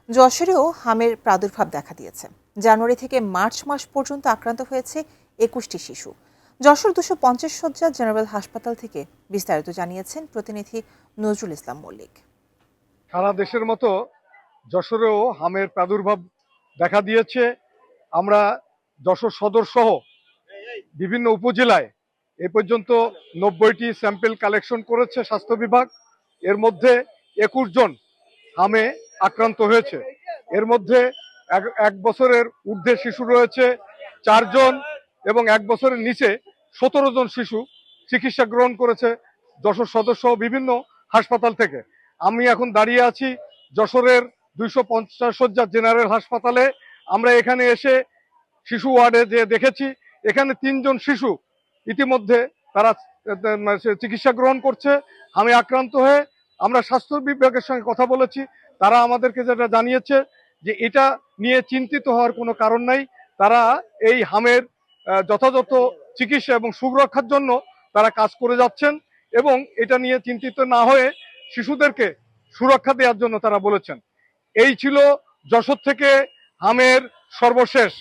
যশোরেও হামের প্রাদুর্ভাব দেখা দিয়েছে। জানুয়ারি থেকে মার্চ মাস পর্যন্ত আক্রান্ত হয়েছে ২১টি শিশু। যশোর ২৫০ শয্যা জেনারেল হাসপাতাল থেকে বিস্তারিত জানিয়েছেন প্রতিনিধি নজরুল ইসলাম মল্লিক। সারা দেশের মতো যশোরেও হামের প্রাদুর্ভাব দেখা দিয়েছে। আমরা যশোর সদর সহ বিভিন্ন উপজেলায় এ পর্যন্ত ৯০টি স্যাম্পল কালেকশন করেছে স্বাস্থ্য বিভাগ। এর মধ্যে ২১ জন হামে আক্রান্ত হয়েছে। এর মধ্যে এক বছরের ঊর্ধ্বে শিশু রয়েছে ৪ জন এবং ১ বছরের নিচে ১৭ জন শিশু চিকিৎসা গ্রহণ করেছে যশোর সদর সহ বিভিন্ন হাসপাতাল থেকে। আমি এখন দাঁড়িয়ে আছি যশোরের ২৫০ শয্যা জেনারেল হাসপাতালে। আমরা এখানে এসে শিশু ওয়ার্ডে যে দেখেছি এখানে ৩ জন শিশু ইতিমধ্যে তারা চিকিৎসা গ্রহণ করছে হামে আক্রান্ত হয়ে। আমরা স্বাস্থ্য বিভাগের সঙ্গে কথা বলেছি, তারা আমাদেরকে যেটা জানিয়েছে যে এটা নিয়ে চিন্তিত হওয়ার কোনো কারণ নাই। তারা এই হামের যথাযথ চিকিৎসা এবং সুরক্ষার জন্য তারা কাজ করে যাচ্ছেন এবং এটা নিয়ে চিন্তিত না হয়ে শিশুদেরকে সুরক্ষা দেওয়ার জন্য তারা বলেছেন। এই ছিল যশোর থেকে হামের সর্বশেষ